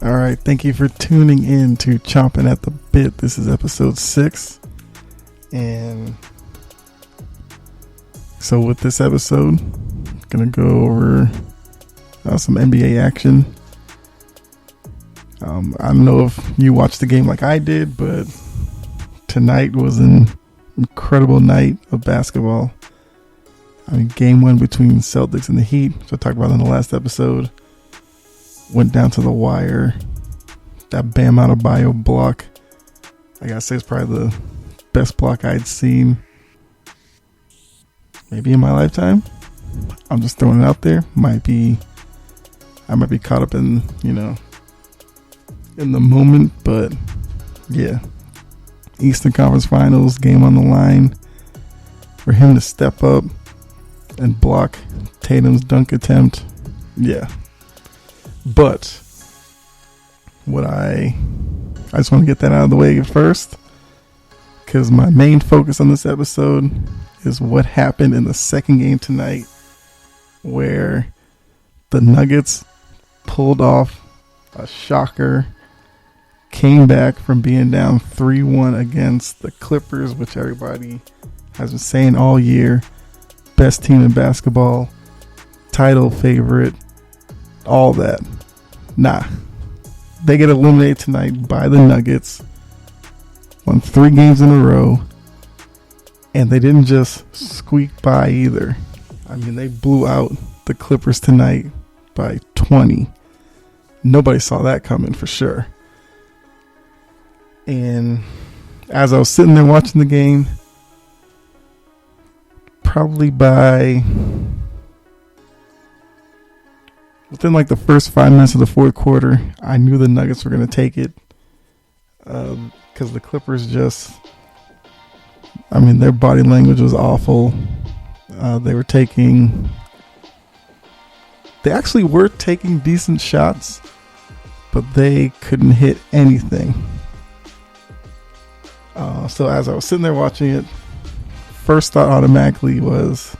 All right, thank you for tuning in to Chompin at the Bit. This is episode 6. And so with this episode, I'm going to go over some NBA action. I don't know if you watched the game like I did, but tonight was an incredible night of basketball. I mean, game 1 between Celtics and the Heat, which I talked about in the last episode, went down to the wire. That Bam Adebayo block, I gotta say, it's probably the best block I'd seen maybe in my lifetime. I'm just throwing it out there. I might be caught up in the moment, but yeah. Eastern Conference Finals, game on the line. For him to step up and block Tatum's dunk attempt, yeah. But I just want to get that out of the way first, because my main focus on this episode is what happened in the second game tonight, where the Nuggets pulled off a shocker, came back from being down 3-1 against the Clippers, which everybody has been saying all year, best team in basketball, title favorite, all that. Nah. They get eliminated tonight by the Nuggets. Won 3 games in a row. And they didn't just squeak by either. I mean, they blew out the Clippers tonight by 20. Nobody saw that coming for sure. And as I was sitting there watching the game, probably within like the first 5 minutes of the fourth quarter, I knew the Nuggets were going to take it, because the Clippers their body language was awful. They actually were taking decent shots, but they couldn't hit anything. So as I was sitting there watching it, first thought automatically was,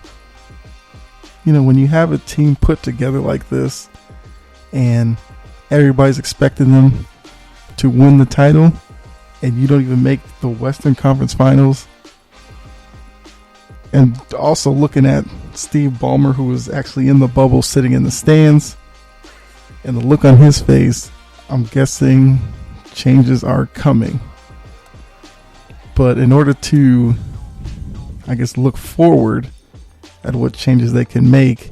when you have a team put together like this and everybody's expecting them to win the title and you don't even make the Western Conference Finals, and also looking at Steve Ballmer, who was actually in the bubble sitting in the stands, and the look on his face, I'm guessing changes are coming. But in order to, I guess, look forward at what changes they can make,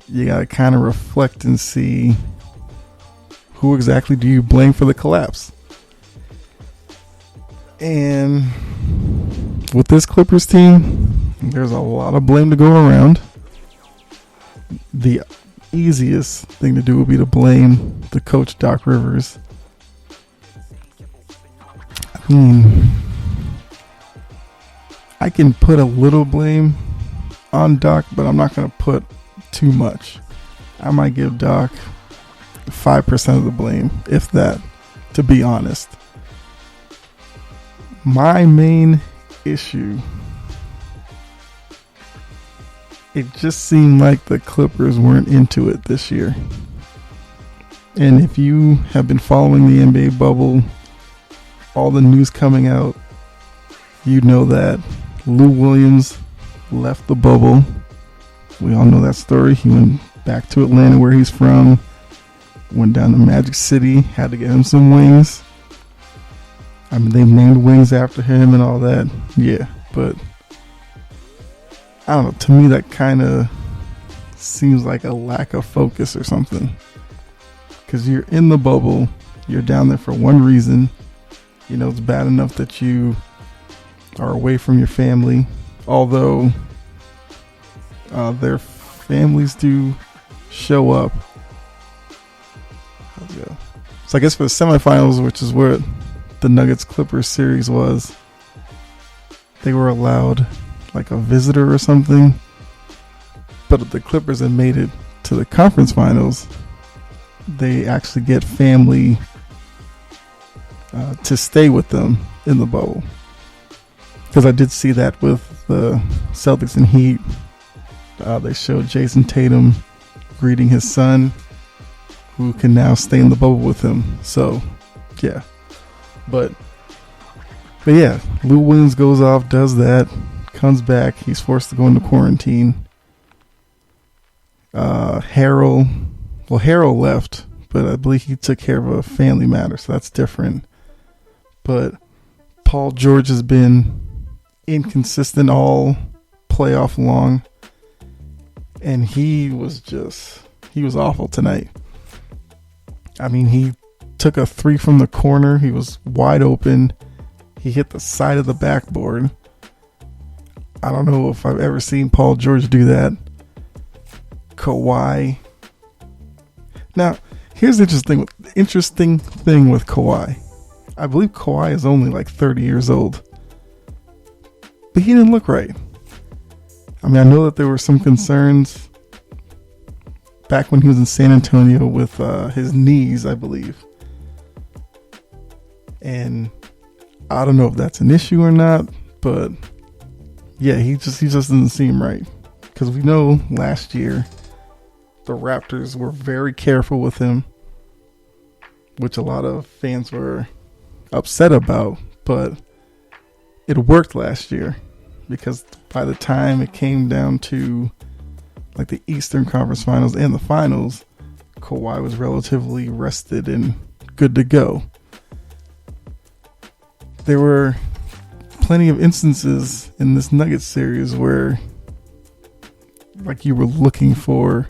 you gotta kind of reflect and see who exactly do you blame for the collapse. And with this Clippers team, there's a lot of blame to go around. The easiest thing to do would be to blame the coach, Doc Rivers. I mean, I can put a little blame on Doc, but I'm not going to put too much. I might give Doc 5% of the blame, if that, to be honest. My main issue, it just seemed like the Clippers weren't into it this year. And if you have been following the NBA bubble, all the news coming out, you know that Lou Williams left the bubble. We all know that story. He went back to Atlanta, where he's from, went down to Magic City, had to get him some wings. I mean, they named wings after him and all that. Yeah, but I don't know. To me, that kind of seems like a lack of focus or something. Because you're in the bubble, you're down there for one reason. It's bad enough that you are away from your family, although their families do show up. So I guess for the semifinals, which is where the Nuggets Clippers series was, they were allowed like a visitor or something. But if the Clippers had made it to the conference finals, they actually get family to stay with them in the bubble. Because I did see that with the Celtics and Heat. They showed Jason Tatum greeting his son, who can now stay in the bubble with him. So, yeah. But yeah, Lou Williams goes off, does that, comes back. He's forced to go into quarantine. Harold left, but I believe he took care of a family matter, so that's different. But Paul George has been inconsistent all playoff long, and he was awful tonight. I mean, he took a 3 from the corner. He was wide open. He hit the side of the backboard. I don't know if I've ever seen Paul George do that. Kawhi. Now, here's the interesting thing with Kawhi. I believe Kawhi is only like 30 years old. But he didn't look right. I mean, I know that there were some concerns back when he was in San Antonio with his knees, I believe. And I don't know if that's an issue or not, but yeah, he just doesn't seem right. Because we know last year the Raptors were very careful with him, which a lot of fans were upset about, but it worked last year because by the time it came down to like the Eastern Conference Finals and the Finals, Kawhi was relatively rested and good to go. There were plenty of instances in this Nuggets series where like you were looking for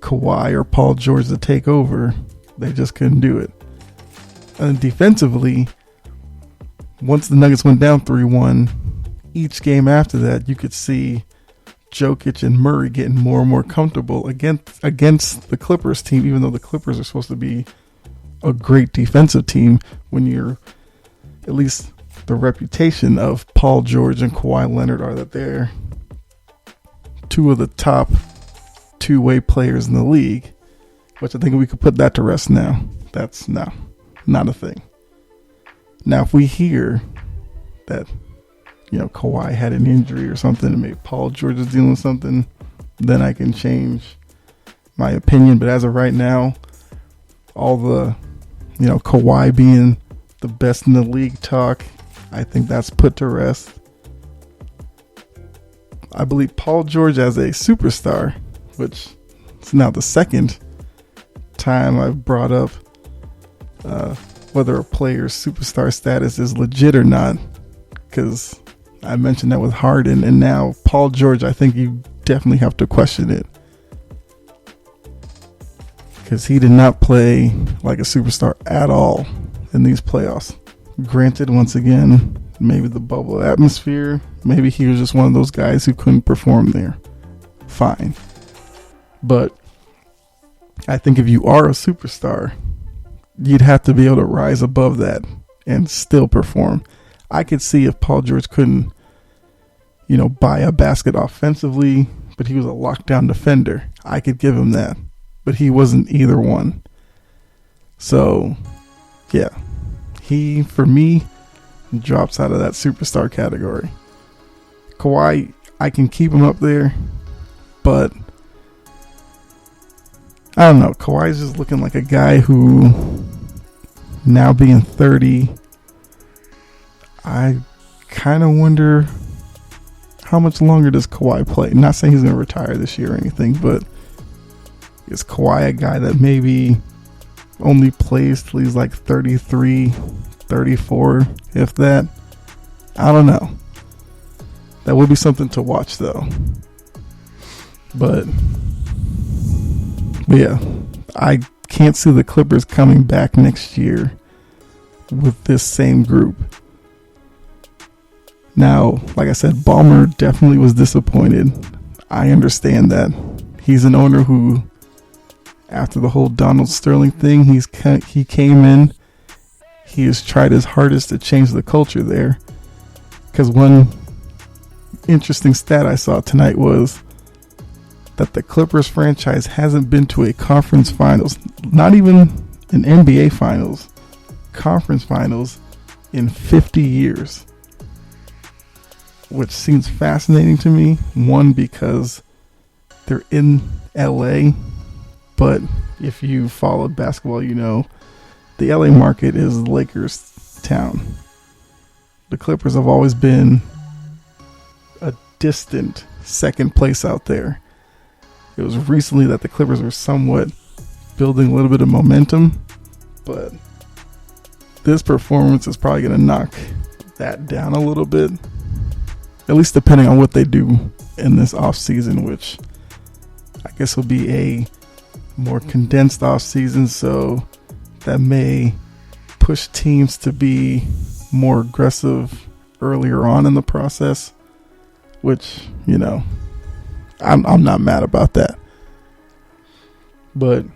Kawhi or Paul George to take over. They just couldn't do it. And defensively, once the Nuggets went down 3-1, each game after that, you could see Jokic and Murray getting more and more comfortable against the Clippers team, even though the Clippers are supposed to be a great defensive team when you're, at least the reputation of Paul George and Kawhi Leonard are that they're two of the top two-way players in the league, which I think we could put that to rest now. That's not a thing. Now, if we hear that, Kawhi had an injury or something and maybe Paul George is dealing with something, then I can change my opinion. But as of right now, all the, Kawhi being the best in the league talk, I think that's put to rest. I believe Paul George as a superstar, which is now the second time I've brought up whether a player's superstar status is legit or not, because I mentioned that with Harden, and now Paul George, I think you definitely have to question it, because he did not play like a superstar at all in these playoffs. Granted, once again, maybe the bubble atmosphere, maybe he was just one of those guys who couldn't perform there. Fine. But I think if you are a superstar, you'd have to be able to rise above that and still perform. I could see if Paul George couldn't, buy a basket offensively, but he was a lockdown defender. I could give him that. But he wasn't either one. So, yeah. He, for me, drops out of that superstar category. Kawhi, I can keep him up there, but I don't know. Kawhi's just looking like a guy who, now being 30, I kind of wonder how much longer does Kawhi play. I'm not saying he's going to retire this year or anything, but is Kawhi a guy that maybe only plays till he's like 33, 34, if that? I don't know. That would be something to watch, though. But yeah, I can't see the Clippers coming back next year with this same group. Now, like I said, Ballmer definitely was disappointed. I understand that. He's an owner who, after the whole Donald Sterling thing, he came in. He has tried his hardest to change the culture there. Because one interesting stat I saw tonight was that the Clippers franchise hasn't been to a conference finals, not even an NBA finals, conference finals in 50 years. Which seems fascinating to me. One, because they're in LA, but if you followed basketball, you know the LA market is Lakers town. The Clippers have always been a distant second place out there. It was recently that the Clippers were somewhat building a little bit of momentum, but this performance is probably going to knock that down a little bit, at least depending on what they do in this offseason, which I guess will be a more condensed offseason, so that may push teams to be more aggressive earlier on in the process, which, you know, I'm not mad about that. But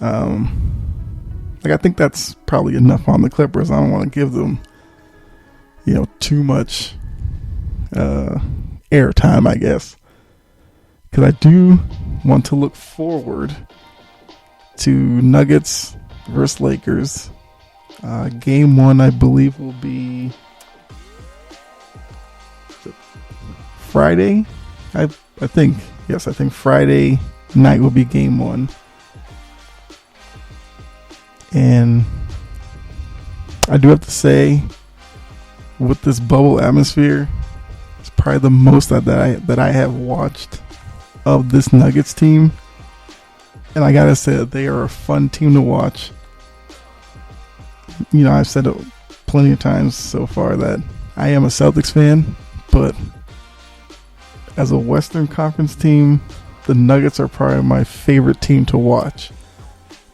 I think that's probably enough on the Clippers. I don't want to give them, you know, too much airtime, I guess, because I do want to look forward to Nuggets versus Lakers. Game 1, I believe, will be Friday. I think Friday night will be game 1. And I do have to say, with this bubble atmosphere, it's probably the most that I have watched of this Nuggets team. And I gotta say that they are a fun team to watch. You know, I've said it plenty of times so far that I am a Celtics fan, but as a Western Conference team, the Nuggets are probably my favorite team to watch.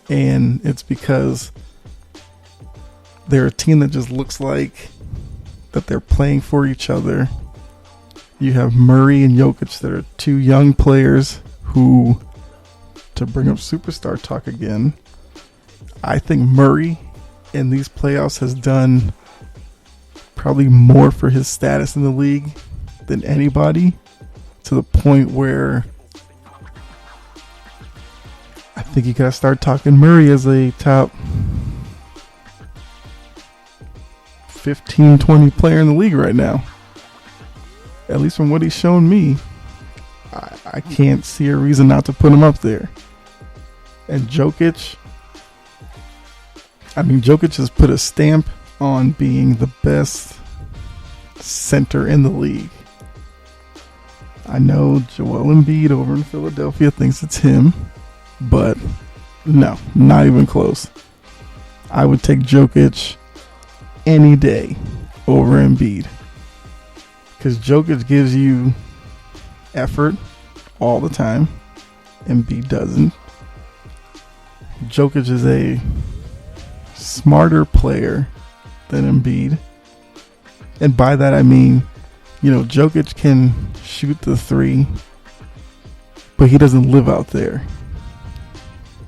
And it's because they're a team that just looks like that they're playing for each other. You have Murray and Jokic that are two young players who, to bring up superstar talk again, I think Murray in these playoffs has done probably more for his status in the league than anybody, to the point where I think you gotta start talking Murray as a top 15, 20 player in the league right now. At least from what he's shown me, I can't see a reason not to put him up there. And Jokic has put a stamp on being the best center in the league. I know Joel Embiid over in Philadelphia thinks it's him, but no, not even close. I would take Jokic any day over Embiid, because Jokic gives you effort all the time. Embiid doesn't. Jokic is a smarter player than Embiid, and by that I mean, you know, Jokic can shoot the three, but he doesn't live out there.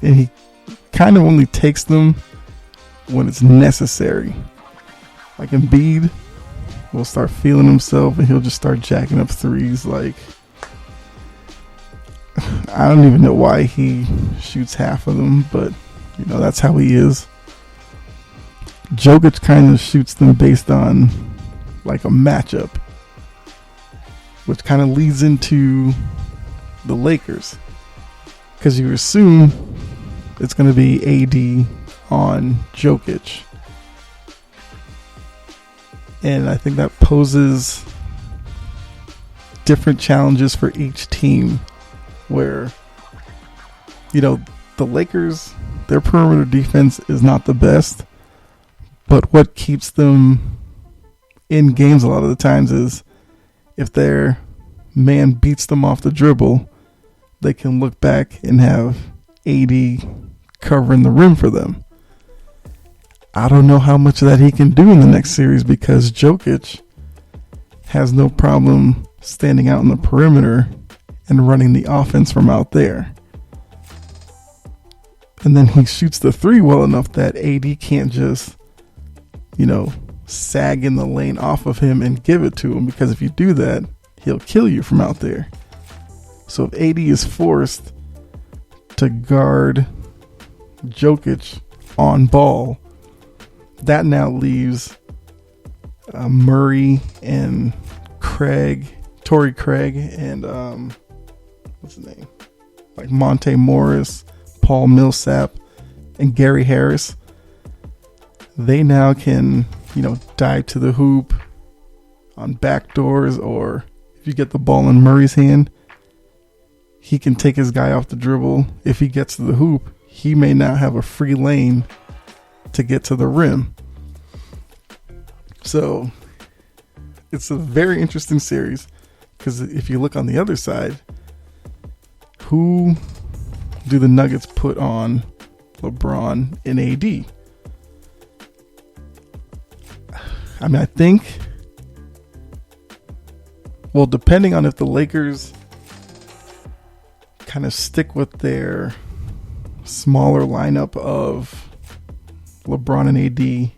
And he kind of only takes them when it's necessary. Like Embiid will start feeling himself and he'll just start jacking up threes. Like, I don't even know why he shoots half of them, but, you know, that's how he is. Jokic kind of shoots them based on like a matchup, which kind of leads into the Lakers, because you assume it's going to be AD on Jokic. And I think that poses different challenges for each team, where, you know, the Lakers, their perimeter defense is not the best, but what keeps them in games a lot of the times is if their man beats them off the dribble, they can look back and have AD covering the rim for them. I don't know how much of that he can do in the next series, because Jokic has no problem standing out in the perimeter and running the offense from out there. And then he shoots the three well enough that AD can't just, you know, sag in the lane off of him and give it to him, because if you do that, he'll kill you from out there. So if AD is forced to guard Jokic on ball, that now leaves Murray and Torrey Craig and what's his name? like Monte Morris, Paul Millsap, and Gary Harris, they now can, dive to the hoop on backdoors, or if you get the ball in Murray's hand, he can take his guy off the dribble. If he gets to the hoop, he may now have a free lane to get to the rim. So it's a very interesting series, because if you look on the other side, who do the Nuggets put on LeBron and AD? I think, well, depending on if the Lakers kind of stick with their smaller lineup of LeBron and AD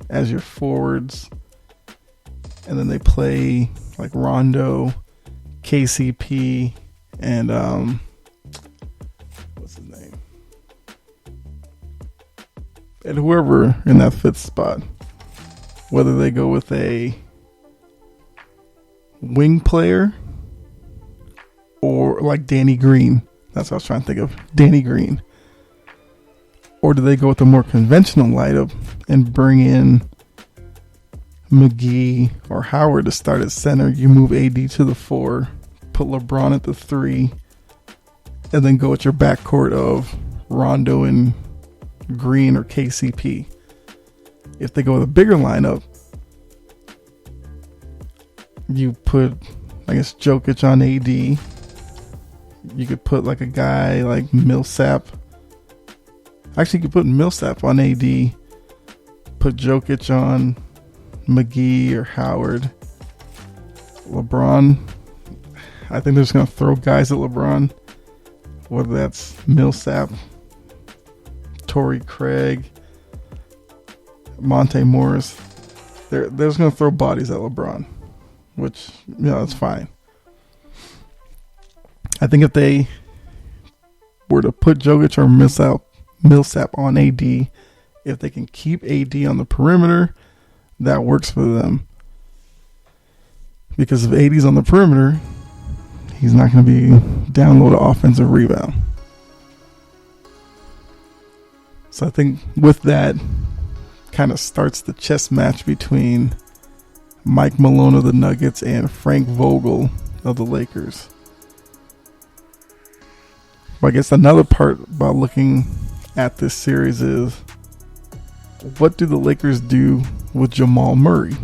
as your forwards, and then they play like Rondo, KCP, and what's his name, and whoever in that fifth spot, whether they go with a wing player or like Danny Green. That's what I was trying to think of. Danny Green. Or do they go with a more conventional lineup and bring in McGee or Howard to start at center? You move AD to the 4, put LeBron at the 3, and then go with your backcourt of Rondo and Green or KCP. If they go with a bigger lineup, you put, I guess, Jokic on AD. You could put like a guy like Millsap. Actually, you could put Millsap on AD. Put Jokic on McGee or Howard. LeBron, I think they're just going to throw guys at LeBron. Whether that's Millsap, Torrey Craig, Monte Morris, they're just going to throw bodies at LeBron, which, that's fine. I think if they were to put Jokic or Millsap on AD, if they can keep AD on the perimeter, that works for them. Because if AD's on the perimeter, he's not going to be down low to offensive rebound. So I think with that, kind of starts the chess match between Mike Malone of the Nuggets and Frank Vogel of the Lakers. But I guess another part about looking at this series is, what do the Lakers do with Jamal Murray?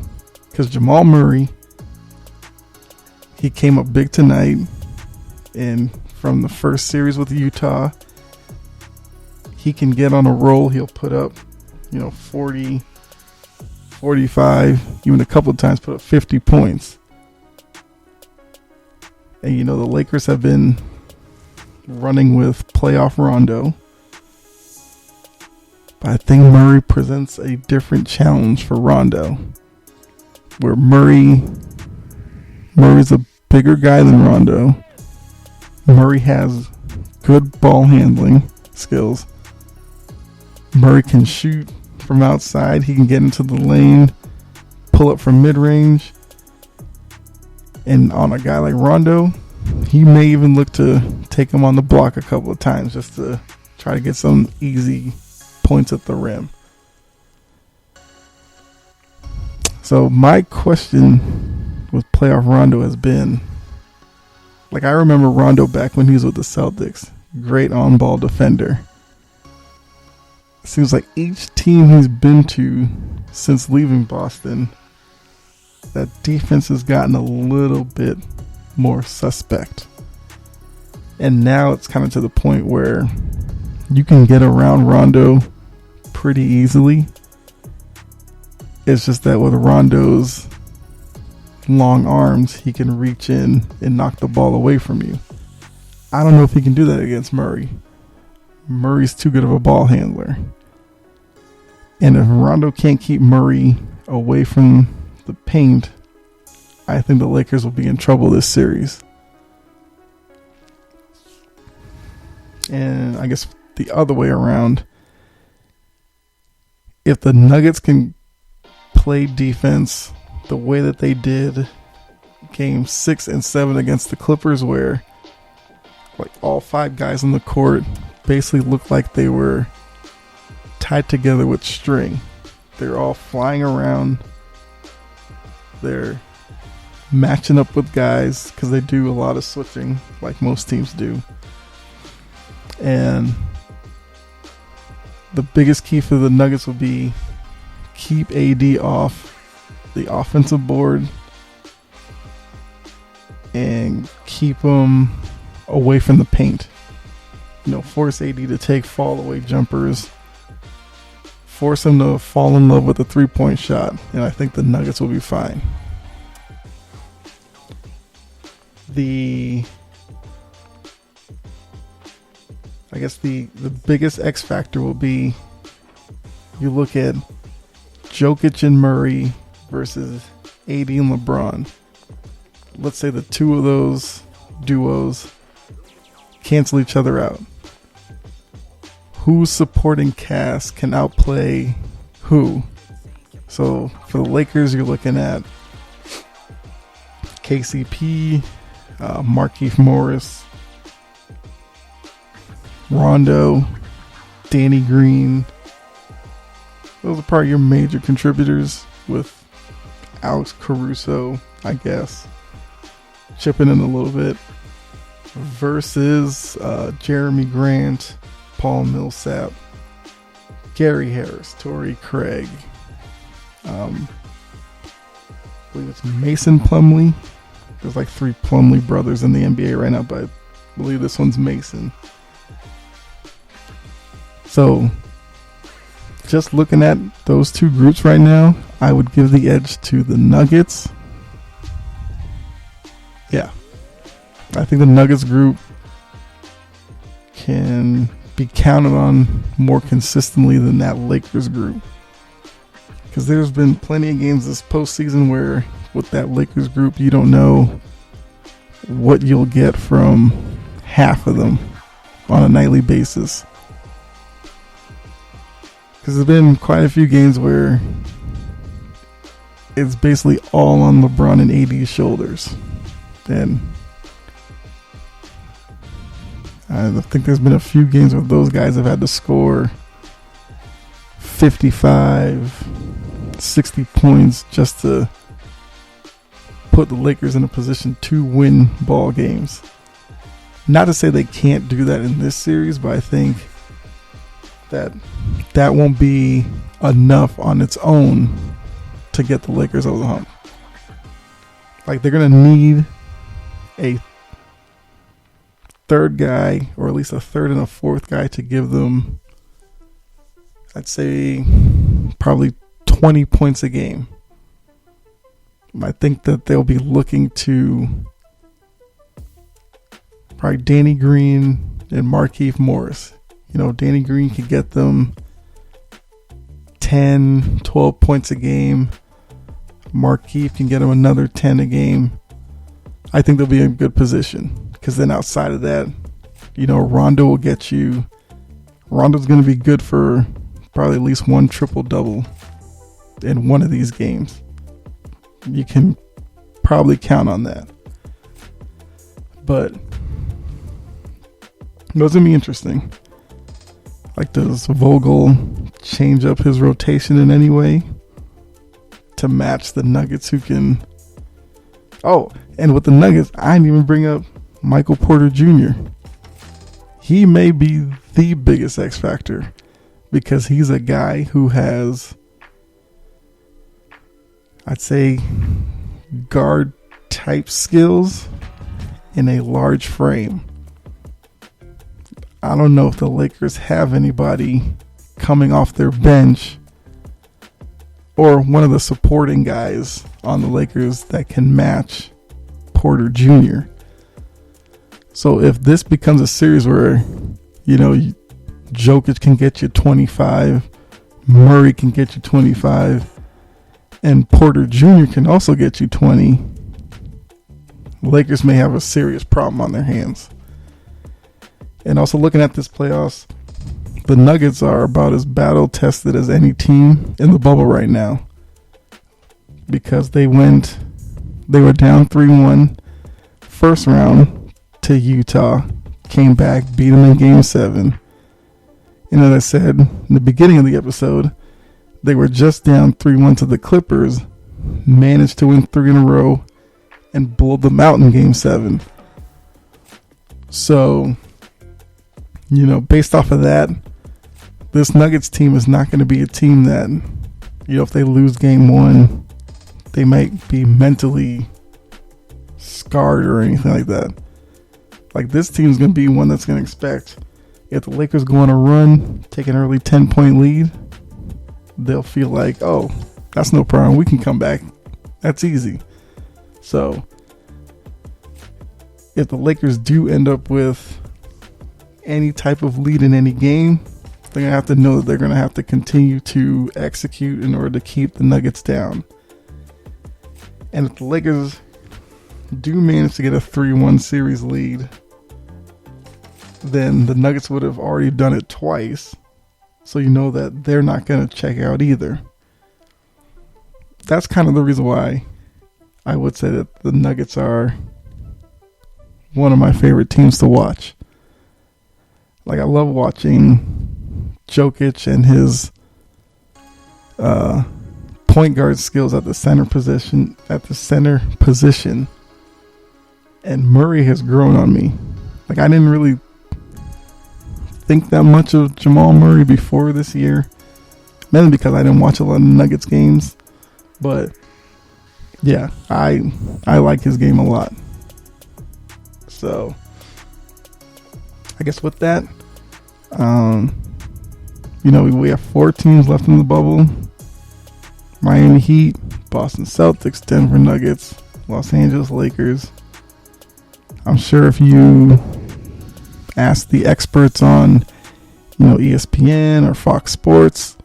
Because Jamal Murray, he came up big tonight, and from the first series with Utah, he can get on a roll. He'll put up 40, 45, even a couple of times put up 50 points. And the Lakers have been running with playoff Rondo. But I think Murray presents a different challenge for Rondo, where Murray's a bigger guy than Rondo. Murray has good ball handling skills. Murray can shoot from outside. He can get into the lane, pull up from mid-range. And on a guy like Rondo, he may even look to take him on the block a couple of times just to try to get some easy points at the rim. So my question with playoff Rondo has been, like, I remember Rondo back when he was with the Celtics. Great on-ball defender. It seems like each team he's been to since leaving Boston, that defense has gotten a little bit more suspect. And now it's kind of to the point where you can get around Rondo pretty easily. It's just that with Rondo's long arms, he can reach in and knock the ball away from you. I don't know if he can do that against Murray. Murray's too good of a ball handler. And if Rondo can't keep Murray away from the paint, I think the Lakers will be in trouble this series. And I guess the other way around, if the Nuggets can play defense the way that they did game 6 and 7 against the Clippers, where like all 5 guys on the court basically looked like they were tied together with string. They're all flying around. They're matching up with guys because they do a lot of switching like most teams do. And the biggest key for the Nuggets will be keep AD off the offensive board and keep him away from the paint. Force AD to take fall away jumpers. Force him to fall in love with a 3-point shot, and I think the Nuggets will be fine. I guess the biggest X factor will be you look at Jokic and Murray versus AD and LeBron. Let's say the 2 of those duos cancel each other out. Whose supporting cast can outplay who? So for the Lakers, you're looking at KCP, Markieff Morris, Rondo, Danny Green. Those are probably your major contributors, with Alex Caruso, I guess, chipping in a little bit, versus Jeremy Grant, Paul Millsap, Gary Harris, Torrey Craig, I believe it's Mason Plumlee. There's like 3 Plumlee brothers in the NBA right now, but I believe this one's Mason. So just looking at those 2 groups right now, I would give the edge to the Nuggets. Yeah. I think the Nuggets group can be counted on more consistently than that Lakers group. Because there's been plenty of games this postseason where with that Lakers group, you don't know what you'll get from half of them on a nightly basis. Because there's been quite a few games where it's basically all on LeBron and AD's shoulders. And I think there's been a few games where those guys have had to score 55, 60 points just to put the Lakers in a position to win ball games. Not to say they can't do that in this series, but I think that won't be enough on its own to get the Lakers over the hump. Like, they're going to need a third guy, or at least a third and a fourth guy, to give them, I'd say, probably 20 points a game. I think that they'll be looking to probably Danny Green and Markieff Morris. Danny Green could get them 10, 12 points a game. Markieff can get them another 10 a game. I think they'll be in a good position. Because then outside of that, Rondo will get you. Rondo's going to be good for probably at least 1 triple-double in one of these games. You can probably count on that. But it's going to be interesting. Like, does Vogel change up his rotation in any way to match the Nuggets, who can... Oh, and with the Nuggets, I didn't even bring up Michael Porter Jr. He may be the biggest X factor because he's a guy who has, I'd say, guard type skills in a large frame. I don't know if the Lakers have anybody coming off their bench or one of the supporting guys on the Lakers that can match Porter Jr. So if this becomes a series where, Jokic can get you 25, Murray can get you 25, and Porter Jr. can also get you 20, Lakers may have a serious problem on their hands. And also looking at this playoffs, the Nuggets are about as battle tested as any team in the bubble right now. Because they were down 3-1 first round to Utah, came back, beat them in Game 7. And as I said in the beginning of the episode, they were just down 3-1 to the Clippers, managed to win 3 in a row, and blow them out in Game 7. So, based off of that, this Nuggets team is not going to be a team that, if they lose Game 1, they might be mentally scarred or anything like that. Like, this team's going to be one that's going to expect, if the Lakers go on a run, take an early 10-point lead, they'll feel like, oh, that's no problem. We can come back. That's easy. So, if the Lakers do end up with any type of lead in any game, they're going to have to know that they're going to have to continue to execute in order to keep the Nuggets down. And if the Lakers do manage to get a 3-1 series lead, then the Nuggets would have already done it twice. So you know that they're not going to check out either. That's kind of the reason why I would say that the Nuggets are one of my favorite teams to watch. Like, I love watching Jokic and his point guard skills at the center position. And Murray has grown on me. Like, I didn't really think that much of Jamal Murray before this year, mainly because I didn't watch a lot of Nuggets games. But yeah, I like his game a lot. So I guess with that, we have 4 teams left in the bubble: Miami Heat, Boston Celtics, Denver Nuggets, Los Angeles Lakers. I'm sure if you ask the experts on, ESPN or Fox Sports,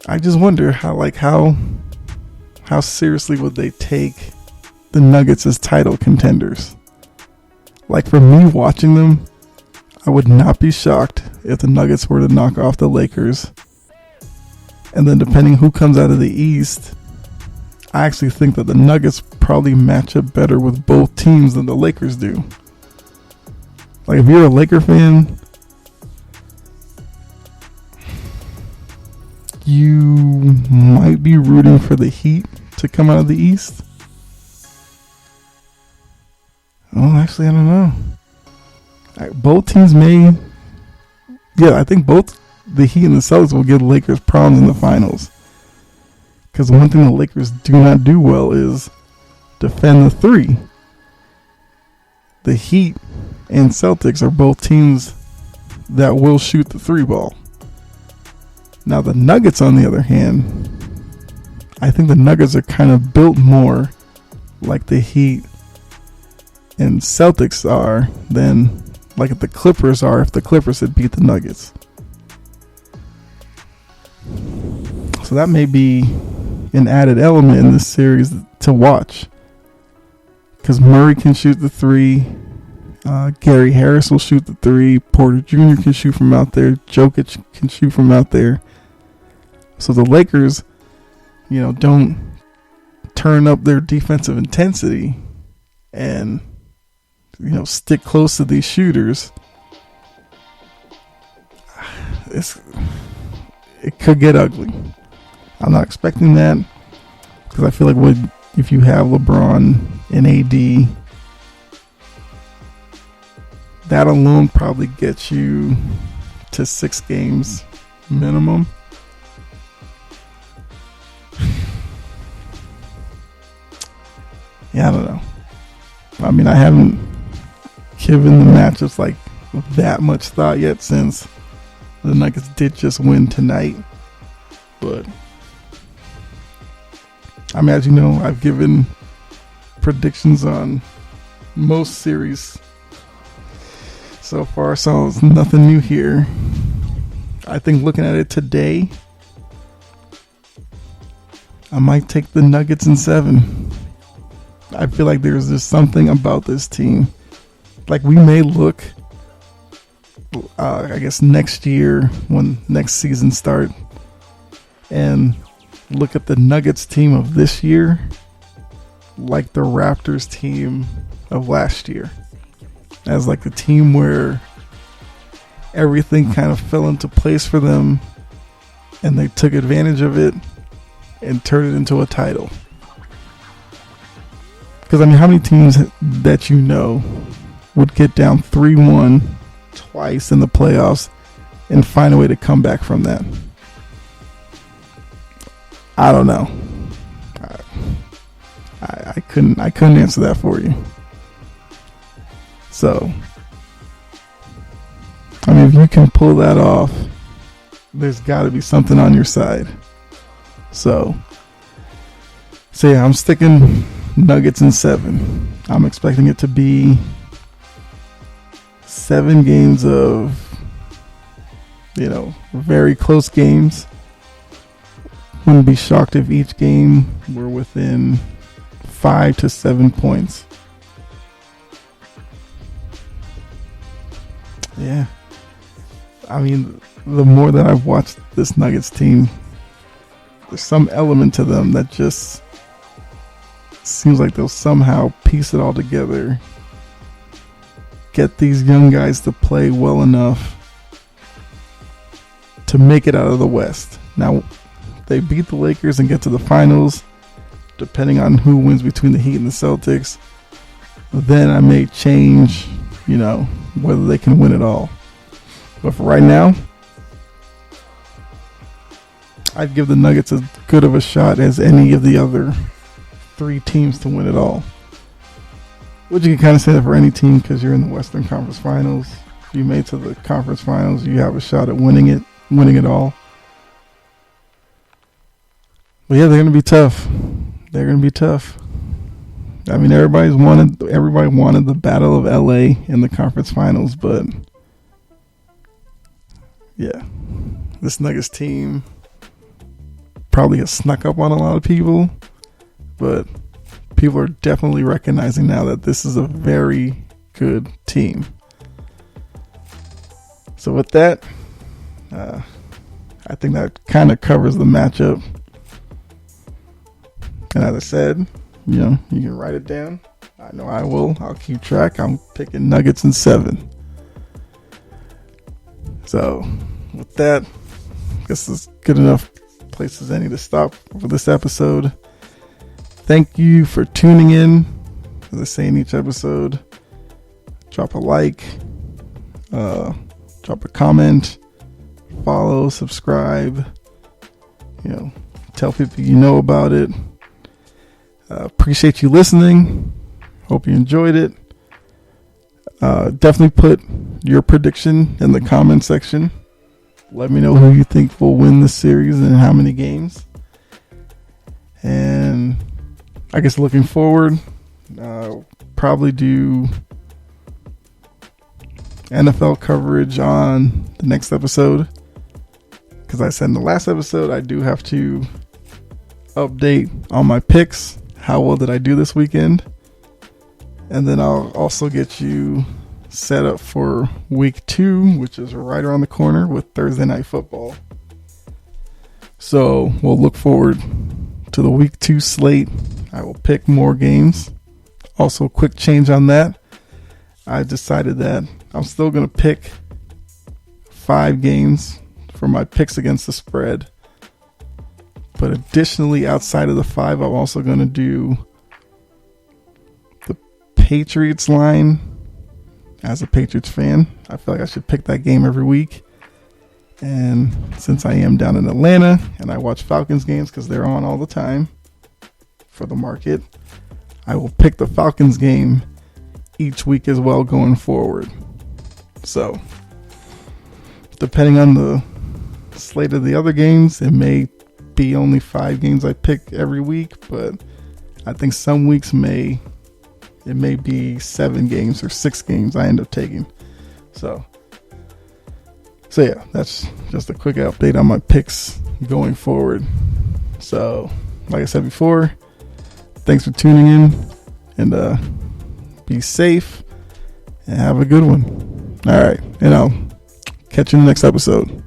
I just wonder how seriously would they take the Nuggets as title contenders. Like, for me watching them, I would not be shocked if the Nuggets were to knock off the Lakers. And then depending who comes out of the East, I actually think that the Nuggets probably match up better with both teams than the Lakers do. Like, if you're a Laker fan, you might be rooting for the Heat to come out of the East. Oh, actually, I don't know. Both teams may... Yeah, I think both the Heat and the Celtics will give Lakers problems in the finals. Because one thing the Lakers do not do well is defend the 3. The Heat and Celtics are both teams that will shoot the 3 ball. Now, the Nuggets, on the other hand, I think the Nuggets are kind of built more like the Heat and Celtics are than like the Clippers are if the Clippers had beat the Nuggets. So that may be an added element in this series to watch. Because Murray can shoot the 3. Gary Harris will shoot the 3. Porter Jr. can shoot from out there. Jokic can shoot from out there. So the Lakers, don't turn up their defensive intensity and, stick close to these shooters. It could get ugly. I'm not expecting that, because I feel like if you have LeBron and AD, that alone probably gets you to 6 games minimum. Yeah, I don't know. I mean, I haven't given the matchups like that much thought yet, since the Nuggets did just win tonight. But I mean, as you know, I've given predictions on most series so far, so it's nothing new here. I think looking at it today, I might take the Nuggets in 7. I feel like there's just something about this team. Like, we may look, I guess next year when next season start, and look at the Nuggets team of this year like the Raptors team of last year. as like the team where everything kind of fell into place for them and they took advantage of it and turned it into a title. Because, I mean, how many teams that you know would get down 3-1 twice in the playoffs and find a way to come back from that? I don't know. I couldn't answer that for you. So, I mean, if you can pull that off, there's got to be something on your side. So yeah, I'm sticking Nuggets in 7. I'm expecting it to be 7 games of, very close games. Wouldn't be shocked if each game were within 5 to 7 points. Yeah. I mean, the more that I've watched this Nuggets team, there's some element to them that just seems like they'll somehow piece it all together, get these young guys to play well enough to make it out of the West. Now, they beat the Lakers and get to the finals, depending on who wins between the Heat and the Celtics. Then I may change, whether they can win it all. But for right now, I'd give the Nuggets as good of a shot as any of the other 3 teams to win it all. Which you can kind of say that for any team, because you're in the Western Conference Finals. If you made to the conference finals, you have a shot at winning it all. But yeah, they're going to be tough. They're going to be tough. I mean, everybody wanted the Battle of LA in the conference finals, but yeah, this Nuggets team probably has snuck up on a lot of people, but people are definitely recognizing now that this is a very good team. So with that, I think that kind of covers the matchup. And as I said, you can write it down. I know I will. I'll keep track. I'm picking Nuggets in 7. So with that, I guess it's good enough place as any to stop for this episode. Thank you for tuning in. As I say in each episode, drop a like, drop a comment, follow, subscribe, tell people you know about it. Appreciate you listening. Hope you enjoyed it. Definitely put your prediction in the comment section. Let me know who you think will win this series and how many games. And I guess looking forward, probably do NFL coverage on the next episode. Because I said in the last episode, I do have to update on my picks. How well did I do this weekend? And then I'll also get you set up for week 2, which is right around the corner with Thursday Night Football. So we'll look forward to the week 2 slate. I will pick more games. Also, quick change on that. I decided that I'm still going to pick 5 games for my picks against the spread. But additionally, outside of the 5, I'm also going to do the Patriots line. As a Patriots fan, I feel like I should pick that game every week. And since I am down in Atlanta and I watch Falcons games because they're on all the time for the market, I will pick the Falcons game each week as well going forward. So, depending on the slate of the other games, it may be only 5 games I pick every week, but I think some weeks it may be 7 games or 6 games I end up taking. So yeah, that's just a quick update on my picks going forward. So, like I said before, thanks for tuning in, and be safe and have a good one. All right, and I'll catch you in the next episode.